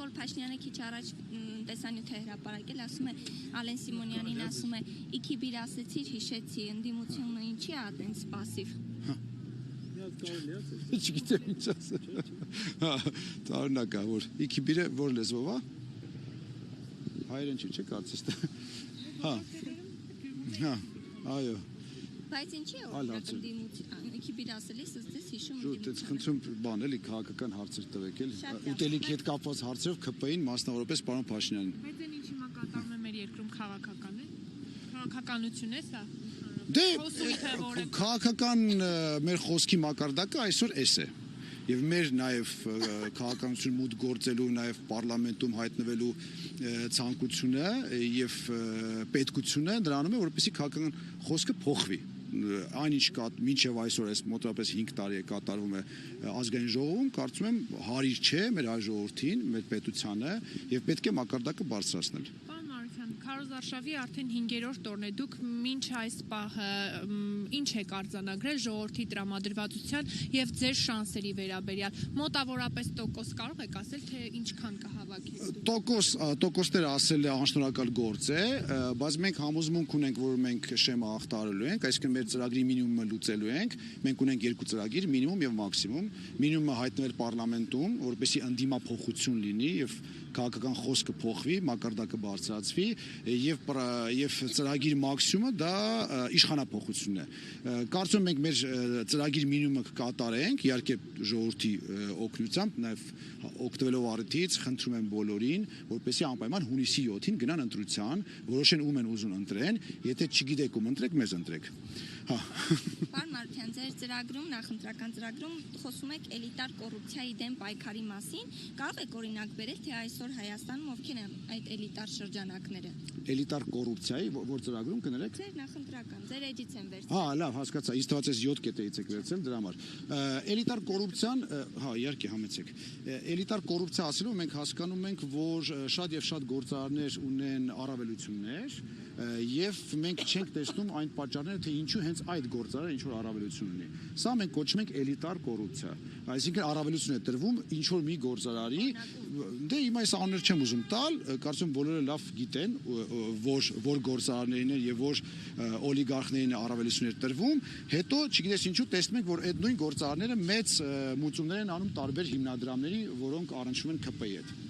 որ Փաշինյանը քիչ առաջ տեսանյութ է հրապարակել, ասում է Ալեն Սիմոնյանին, ասում է իքի բիր ասեցիր, հիշեցի, ընդդիմությունը ինչի է այդպես пассив։ Չգիտեմ ինչ ասել։ Հա, տարօրինակ է, որ իքի բիրը որ լեզվով է։ Հայերեն չի, կարծես թե։ Հա։ Հա, այո։ Բայց ինչի է ընդդիմություն իքի բիր ասելիս դες հիշում ընդդիմություն։ Խնդրում բան էլի քաղաքական հարցեր տվեք էլ։ Ուտելիքի հետ կապված հարցերով ԿՊ-ին մասնավորապես պարոն Փաշինյանին։ Բայց այն ինչի մա կատարում է մեր երկրում քաղաքական է։ Քաղաքականություն է սա։ Դե քաղաքական մեր խոսքի մակարդակը այսօր էս է։ Եվ մեր նաև քաղաքականություն մուտք գործելու, նաև պարլամենտում հայտնվելու ցանկությունը եւ պետքությունը դրանում է, որպեսզի քաղաքական խոսքը փոխվի։ Այնինչ կա մինչև այսօր այս մոտավորապես 5 տարի է կատարվում է ազգային ժողովում, կարծում եմ հարիր չէ մեր այ ժողովրդին, մեր պետությանը եւ պետք է մակարդակը բարձրացնել։ Քարոզ Արշավի արդեն 5-րդ օրն է։ Դուք մինչ այս պահը ինչ եք արձանագրել ժողովրդի տրամադրվածության եւ ձեր շանսերի վերաբերյալ։ Մոտավորապես տոկոս կարող եք ասել, թե ինչքան կհավաքեք։ Տոկոսները ասելը անշնորհակալ գործ է, բայց մենք համոզմունք ունենք, որ մենք շեմը ախտարելու ենք, այսինքն մեր ծրագրի մինիմումը լուծելու ենք։ Մենք ունենք երկու ծրագիր՝ մինիմում եւ մաքսիմում։ Մինիմումը հայտնել պարլամենտում, որպեսզի ընդդիմափոխություն լինի եւ քաղաքական խոսքը փոխվի, մակարդակը բարձրացվի եւ ծրագիր մաքսիմումը դա իշխանափոխությունն է։ Կարծում եմ մենք մեր ծրագիր մինիմումը կկատարենք, իհարկե ժողովրդի օգնությամբ, նաեւ օգտվելով առիթից խնդրում եմ բոլորին, որպեսզի անպայման հունիսի 7-ին գնան ընտրության, որոշեն ում են ուզում ընտրեն, եթե չգիտեք ում ընտրեք, մեզ ընտրեք։ Հա։ Պարոն Մարուկյան, ձեր ծրագրում, նախընտրական ծրագրում խոսում եք էլիտար կոռուպցիայի դեմ պայքարի մասին, կարող եք օրինակ բերել, թե այսօր Հայաստանում ովքեր են այդ էլիտար շրջանակները։ Էլիտար կոռուպցիայի որ ծրագրում կներեք։ Ձեր նախընտրական, ձեր էջից են վերցրել։ Հա, լավ, հասկացա, ինձ թվաց 7 կետից եք վերցրել դրա համար։ Էլիտար կոռուպցիան, հա, իհարկե համեցեք։ Էլիտար կոռուպցիա ասելով մենք հասկանում ենք, որ շատ եւ շատ գործարարներ ունեն առավելություններ եւ մենք չենք տեսնում այն պատճառները, թե ինչու հենց այդ գործարարը ինչ որ առավելություն ունի։ Սա մենք կոչում ենք էլիտար կոռուպցիա։ Այսինքն առավելություն է տրվում ինչ որ մի գործարարի, դե հիմա այս անուններ չեմ ուզում տալ, կարծում բոլորը լավ գիտեն, որ գործարարներին են եւ որ օլիգարխներին առավելություններ տրվում, հետո չգիտես ինչու տեսնում ենք, որ այդ նույն գործարարները մեծ մուծումներ են անում տարբեր հիմնադրամների, որոնք առնչվում են ԿՊ-ի հետ։